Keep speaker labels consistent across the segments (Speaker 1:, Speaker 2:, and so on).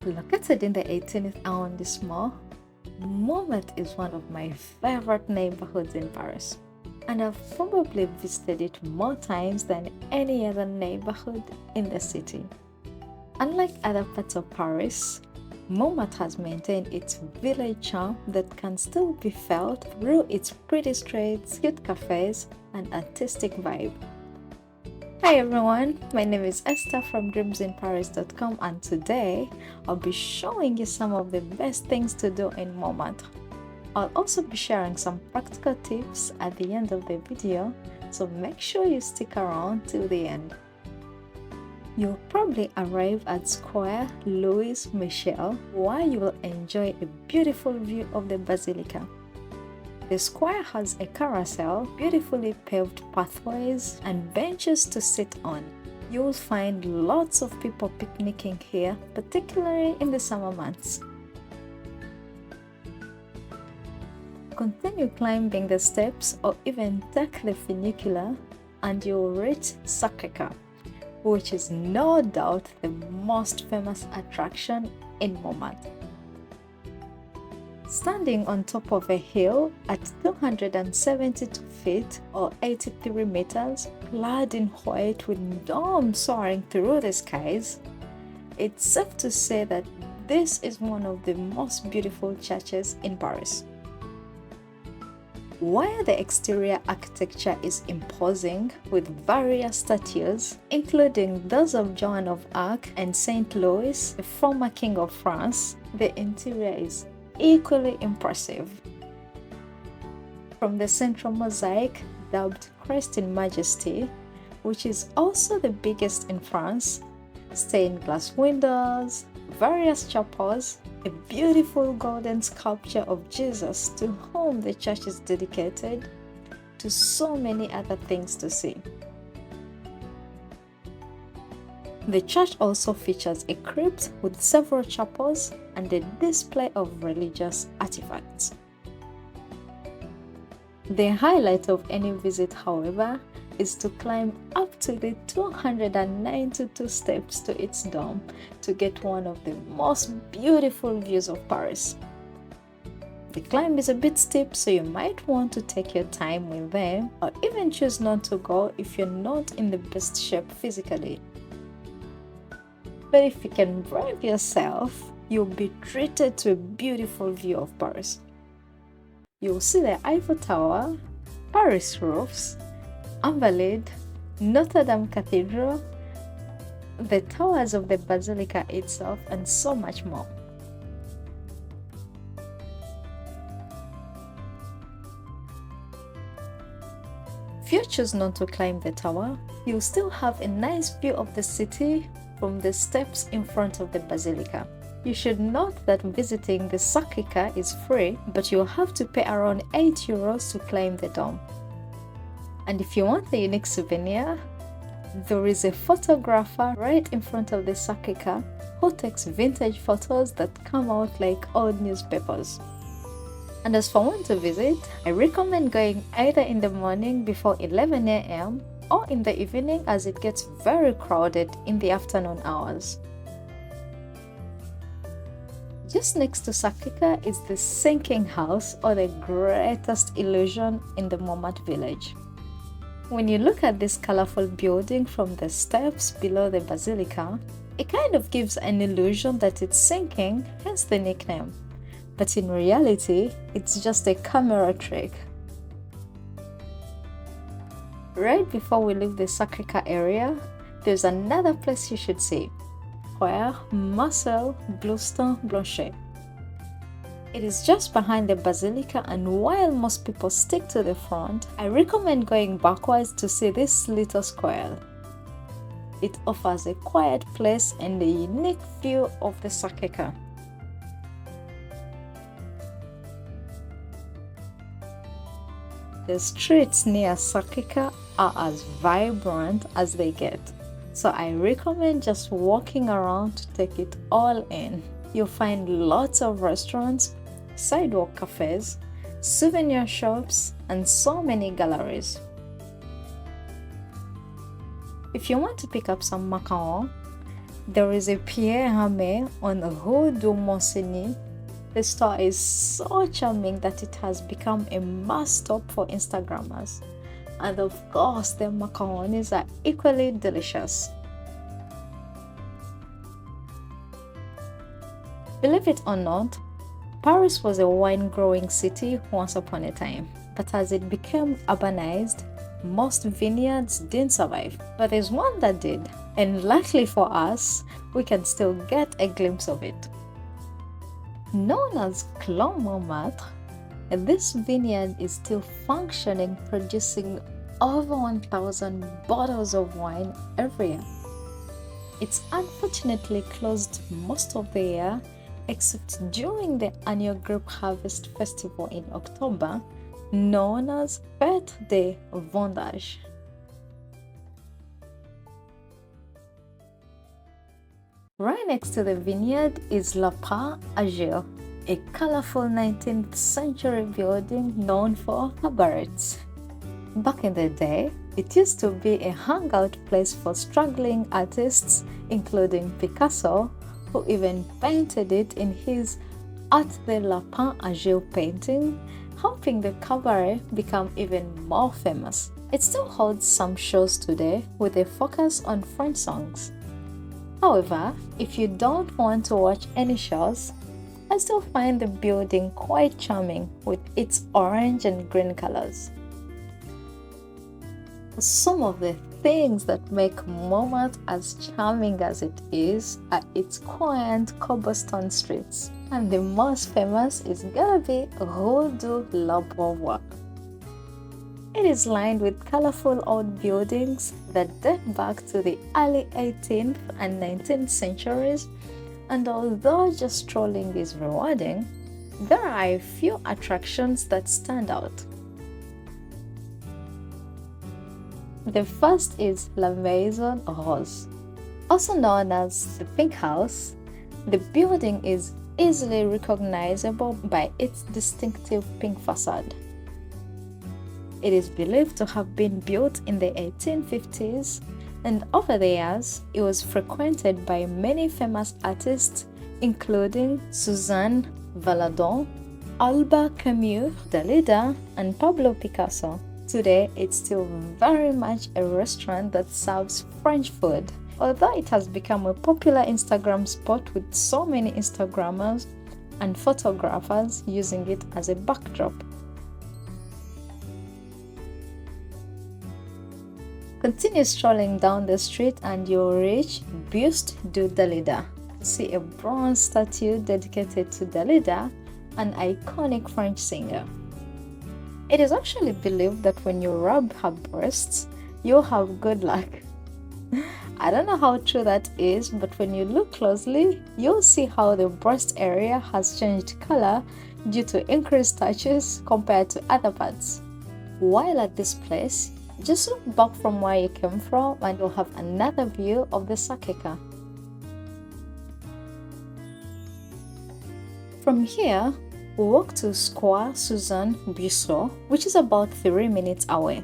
Speaker 1: Located in the 18th arrondissement, Montmartre is one of my favorite neighborhoods in Paris, and I've probably visited it more times than any other neighborhood in the city. Unlike other parts of Paris, Montmartre has maintained its village charm that can still be felt through its pretty streets, cute cafes, and artistic vibe. Hi everyone, my name is Esther from dreamsinparis.com, and today I'll be showing you some of the best things to do in Montmartre. I'll also be sharing some practical tips at the end of the video, so make sure you stick around till the end. You'll probably arrive at Square Louise-Michel, where you will enjoy a beautiful view of the Basilica. The square has a carousel, beautifully paved pathways, and benches to sit on. You will find lots of people picnicking here, particularly in the summer months. Continue climbing the steps or even take the funicular and you'll reach Sacre Coeur, which is no doubt the most famous attraction in Montmartre. Standing on top of a hill at 272 feet or 83 meters, clad in white with domes soaring through the skies, it's safe to say that this is one of the most beautiful churches in Paris. While the exterior architecture is imposing with various statues, including those of Joan of Arc and Saint Louis, the former king of France, the interior is equally impressive. From the central mosaic, dubbed Christ in Majesty, which is also the biggest in France, stained glass windows, various chapels, a beautiful golden sculpture of Jesus to whom the church is dedicated, to so many other things to see. The church also features a crypt with several chapels and a display of religious artifacts. The highlight of any visit, however, is to climb up to the 292 steps to its dome to get one of the most beautiful views of Paris. The climb is a bit steep, so you might want to take your time with them or even choose not to go if you're not in the best shape physically. But if you can brave yourself, you'll be treated to a beautiful view of Paris. You'll see the Eiffel Tower, Paris roofs, Invalides, Notre Dame Cathedral, the towers of the Basilica itself, and so much more. If you choose not to climb the tower, you'll still have a nice view of the city from the steps in front of the Basilica. You should note that visiting the Sacre Coeur is free, but you'll have to pay around €8 to climb the dome. And if you want a unique souvenir, there is a photographer right in front of the Sacre Coeur who takes vintage photos that come out like old newspapers. And as for when to visit, I recommend going either in the morning before 11 a.m. or in the evening, as it gets very crowded in the afternoon hours. Just next to Sacre Coeur is the sinking house, or the greatest illusion in the Montmartre village. When you look at this colorful building from the steps below the Basilica, it kind of gives an illusion that it's sinking, hence the nickname. But in reality, it's just a camera trick. Right before we leave the Sacre Coeur area, there's another place you should see, where Marcel, Bleustein, Blanchet. It is just behind the Basilica, and while most people stick to the front, I recommend going backwards to see this little square. It offers a quiet place and a unique view of the Sacre Coeur. The streets near Sacre Coeur are as vibrant as they get, so I recommend just walking around to take it all in. You'll find lots of restaurants, sidewalk cafes, souvenir shops, and so many galleries. If you want to pick up some macarons, There is a Pierre Hermé on Rue du Monsigny. The store is so charming that it has become a must stop for Instagrammers. And of course, the macaronis are equally delicious. Believe it or not, Paris was a wine-growing city once upon a time, but as it became urbanized, most vineyards didn't survive. But there's one that did, and luckily for us, we can still get a glimpse of it. Known as Clos Montmartre, this vineyard is still functioning, producing over 1,000 bottles of wine every year. It's unfortunately closed most of the year, except during the annual grape harvest festival in October, known as Fête des Vendanges. Right next to the vineyard is Lapin Agile, a colorful 19th century building known for cabarets. Back in the day, it used to be a hangout place for struggling artists, including Picasso, who even painted it in his At the Lapin Agile painting, helping the cabaret become even more famous. It still holds some shows today with a focus on French songs. However, if you don't want to watch any shows, I still find the building quite charming with its orange and green colors. Some of the things that make Montmartre as charming as it is are its quaint cobblestone streets, and the most famous is gonna be Rue de l'Abreuvoir. It is lined with colorful old buildings that date back to the early 18th and 19th centuries, and although just strolling is rewarding, there are a few attractions that stand out. The first is La Maison Rose. Also known as the Pink House, the building is easily recognizable by its distinctive pink facade. It is believed to have been built in the 1850s, and over the years, it was frequented by many famous artists, including Suzanne, Valadon, Albert Camus, Dalida, and Pablo Picasso. Today, it's still very much a restaurant that serves French food, although it has become a popular Instagram spot with so many Instagrammers and photographers using it as a backdrop. Continue strolling down the street and you'll reach Buste De Dalida. See a bronze statue dedicated to Dalida, an iconic French singer. It is actually believed that when you rub her breasts, you'll have good luck. I don't know how true that is, but when you look closely, you'll see how the breast area has changed color due to increased touches compared to other parts. While at this place, just look back from where you came from and you'll have another view of the Sacre Coeur. From here, we walk to Square Suzanne Buisson, which is about 3 minutes away.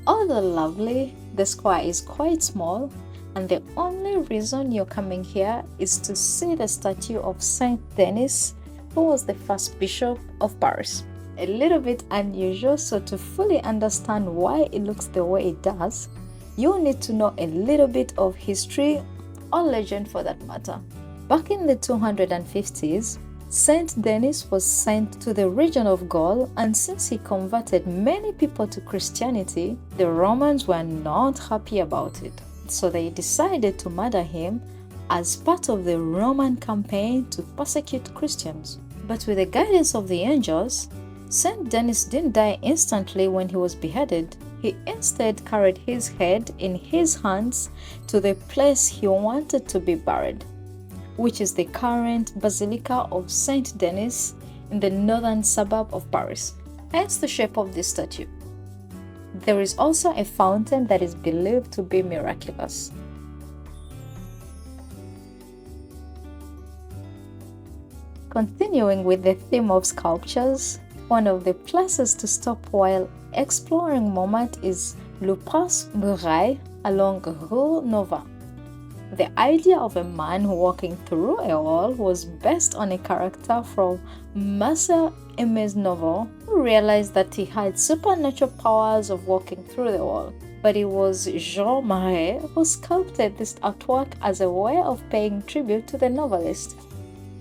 Speaker 1: Although lovely, the square is quite small, and the only reason you're coming here is to see the statue of Saint Denis, who was the first bishop of Paris. A little bit unusual, so to fully understand why it looks the way it does, you'll need to know a little bit of history or legend for that matter. Back in the 250s, Saint Denis was sent to the region of Gaul, and since he converted many people to Christianity, the Romans were not happy about it. So they decided to murder him as part of the Roman campaign to persecute Christians. But with the guidance of the angels, Saint Denis didn't die instantly when he was beheaded. He instead carried his head in his hands to the place he wanted to be buried, which is the current Basilica of Saint Denis in the northern suburb of Paris, hence the shape of this statue. There is also a fountain that is believed to be miraculous. Continuing with the theme of sculptures, one of the places to stop while exploring Montmartre is Le Passe-muraille along Rue Norvins. The idea of a man walking through a wall was based on a character from Marcel Novel, who realized that he had supernatural powers of walking through the wall. But it was Jean Marais who sculpted this artwork as a way of paying tribute to the novelist.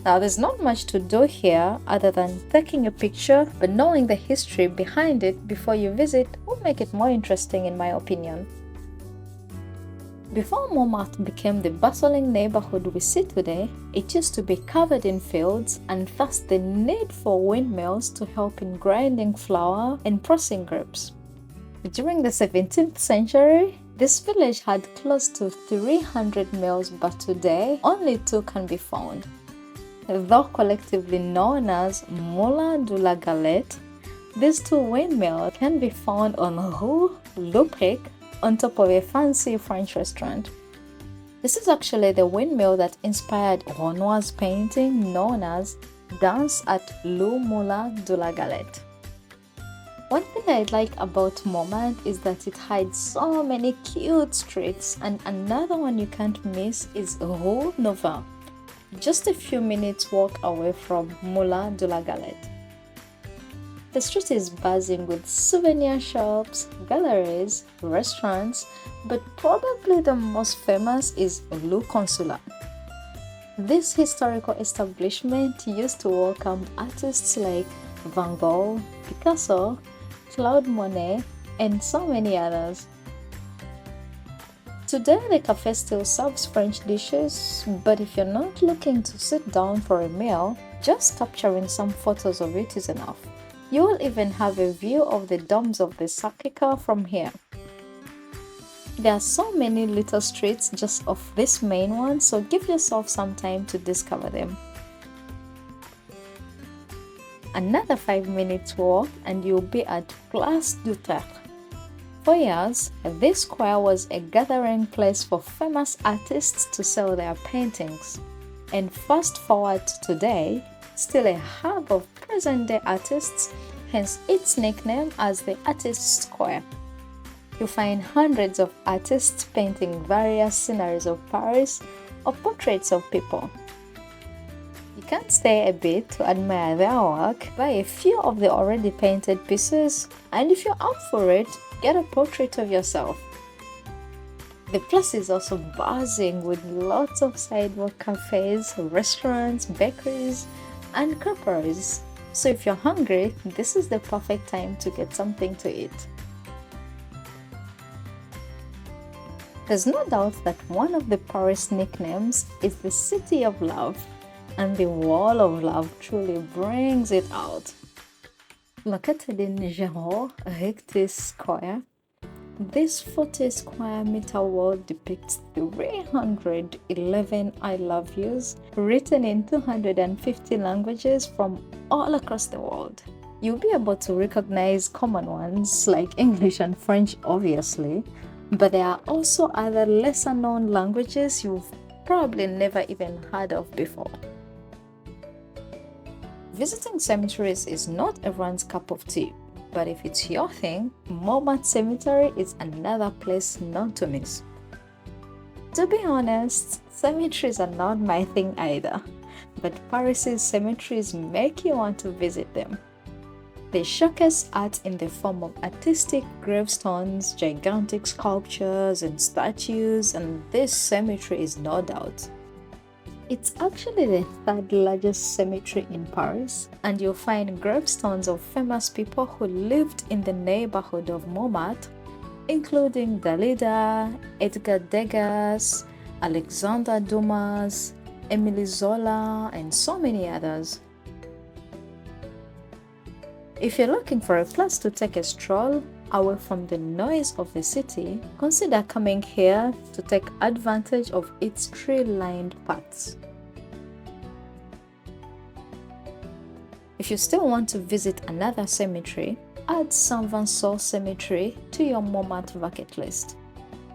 Speaker 1: Now, there's not much to do here other than taking a picture, but knowing the history behind it before you visit will make it more interesting, in my opinion. Before Montmartre became the bustling neighborhood we see today, it used to be covered in fields, and thus the need for windmills to help in grinding flour and pressing grapes. During the 17th century, this village had close to 300 mills, but today only 2 can be found. Though collectively known as Moulin de la Galette, these 2 windmills can be found on Rue Norvins, on top of a fancy French restaurant. This is actually the windmill that inspired Renoir's painting known as Danse at le Moulin de la Galette. One thing I like about Montmartre is that it hides so many cute streets, and another one you can't miss is Rue Norvins, just a few minutes walk away from Moulin de la Galette. The street is buzzing with souvenir shops, galleries, restaurants, but probably the most famous is Le Consulat. This historical establishment used to welcome artists like Van Gogh, Picasso, Claude Monet, and so many others. Today, the cafe still serves French dishes, but if you're not looking to sit down for a meal, just capturing some photos of it is enough. You will even have a view of the domes of the Sacre Coeur from here. There are so many little streets just off this main one, so give yourself some time to discover them. Another 5 minutes walk and you'll be at Place du Tertre. For years, this square was a gathering place for famous artists to sell their paintings. And fast forward to today, still a hub of present-day artists, hence its nickname as the Artist Square. You find hundreds of artists painting various sceneries of Paris or portraits of people. You can stay a bit to admire their work, buy a few of the already painted pieces, and if you're up for it, get a portrait of yourself. The place is also buzzing with lots of sidewalk cafes, restaurants, bakeries, and creperies. So if you're hungry, this is the perfect time to get something to eat. There's no doubt that one of the Paris nicknames is the City of Love, and the Wall of Love truly brings it out. Located in Géraud Rectis Square, this 40 square meter wall depicts 311 I love yous written in 250 languages from all across the world. You'll be able to recognize common ones like English and French, obviously, but there are also other lesser known languages you've probably never even heard of before. Visiting cemeteries is not everyone's cup of tea, but if it's your thing, Montmartre Cemetery is another place not to miss. To be honest, cemeteries are not my thing either, but Paris's cemeteries make you want to visit them. They showcase art in the form of artistic gravestones, gigantic sculptures, and statues, and this cemetery is no doubt. It's actually the 3rd largest cemetery in Paris, and you'll find gravestones of famous people who lived in the neighborhood of Montmartre, including Dalida, Edgar Degas, Alexandre Dumas, Émile Zola, and so many others. If you're looking for a place to take a stroll away from the noise of the city, consider coming here to take advantage of its tree-lined paths. If you still want to visit another cemetery, add Saint-Vincent Cemetery to your Montmartre bucket list.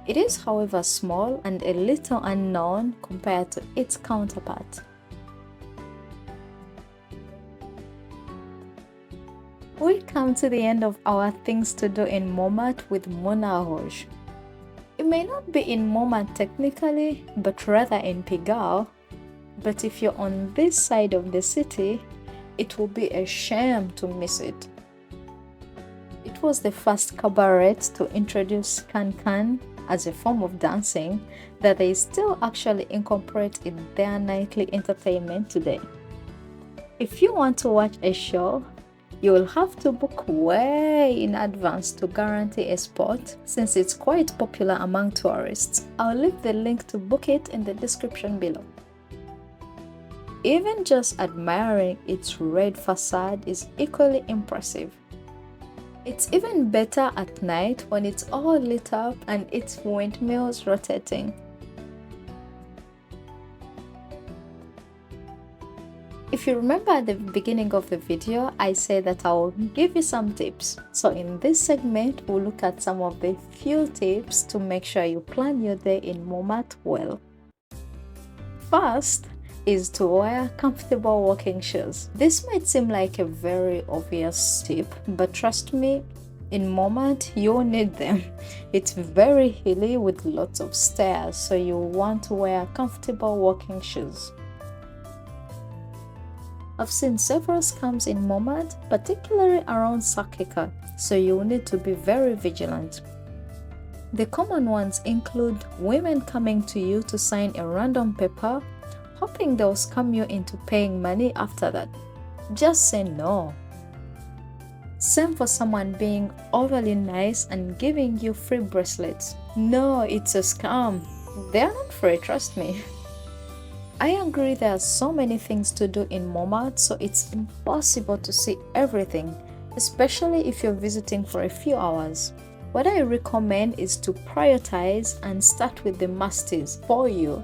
Speaker 1: It is, however, small and a little unknown compared to its counterpart. We come to the end of our things to do in Montmartre with Moulin Rouge. It may not be in Montmartre technically, but rather in Pigalle. But if you're on this side of the city, it will be a shame to miss it. It was the first cabaret to introduce can-can as a form of dancing that they still actually incorporate in their nightly entertainment today. If you want to watch a show, you will have to book way in advance to guarantee a spot, since it's quite popular among tourists. I'll leave the link to book it in the description below. Even just admiring its red facade is equally impressive. It's even better at night when it's all lit up and its windmills rotating. If you remember at the beginning of the video, I said that I will give you some tips. So in this segment, we'll look at some of the few tips to make sure you plan your day in Montmartre well. First is to wear comfortable walking shoes. This might seem like a very obvious tip, but trust me, in Montmartre, you'll need them. It's very hilly with lots of stairs, so you want to wear comfortable walking shoes. I've seen several scams in Montmartre, particularly around Sacre Coeur, so you'll need to be very vigilant. The common ones include women coming to you to sign a random paper, hoping they'll scam you into paying money after that. Just say no. Same for someone being overly nice and giving you free bracelets. No, it's a scam. They're not free, trust me. I agree there are so many things to do in Montmartre, so it's impossible to see everything, especially if you're visiting for a few hours. What I recommend is to prioritize and start with the must-haves for you.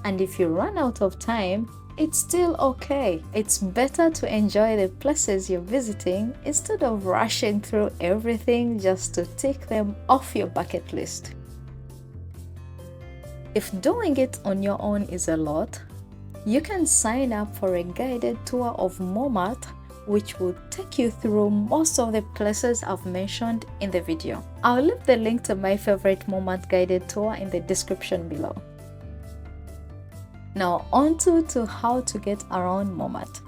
Speaker 1: And if you run out of time, it's still okay. It's better to enjoy the places you're visiting instead of rushing through everything just to tick them off your bucket list. If doing it on your own is a lot, you can sign up for a guided tour of Montmartre, which will take you through most of the places I've mentioned in the video. I'll leave the link to my favorite Montmartre guided tour in the description below. Now on to how to get around Montmartre.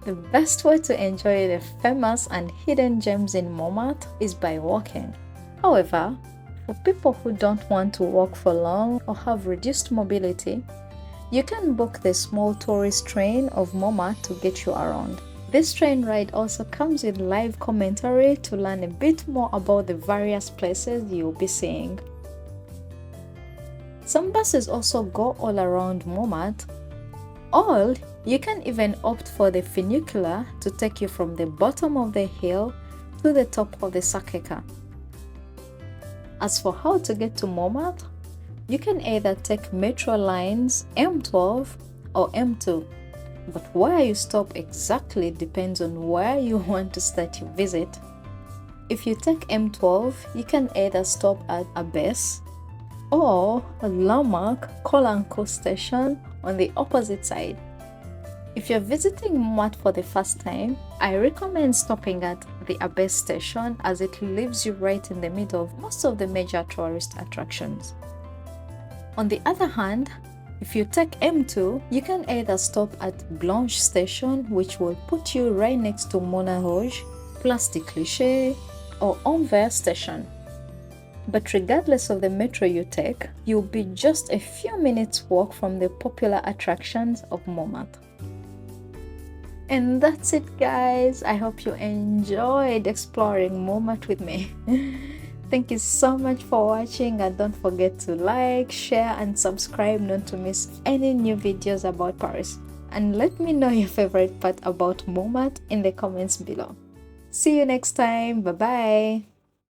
Speaker 1: The best way to enjoy the famous and hidden gems in Montmartre is by walking. However, for people who don't want to walk for long or have reduced mobility, you can book the small tourist train of Montmartre to get you around. This train ride also comes with live commentary to learn a bit more about the various places you'll be seeing. Some buses also go all around Montmartre. Or you can even opt for the funicular to take you from the bottom of the hill to the top of the Sacre Coeur. As for how to get to Montmartre, you can either take metro lines M12 or M2, but where you stop exactly depends on where you want to start your visit. If you take M12, you can either stop at Abbesse or a landmark Colancourt station on the opposite side. If you're visiting Montmartre for the first time, I recommend stopping at the Abbesse station as it leaves you right in the middle of most of the major tourist attractions. On the other hand, if you take M2, you can either stop at Blanchet station, which will put you right next to Moulin Rouge, Place des Clichés, or Anvers station. But regardless of the metro you take, you'll be just a few minutes walk from the popular attractions of Montmartre. And that's it, guys. I hope you enjoyed exploring Montmartre with me. Thank you so much for watching, and don't forget to like, share and subscribe not to miss any new videos about Paris. And let me know your favorite part about Montmartre in the comments below. See you next time. Bye bye.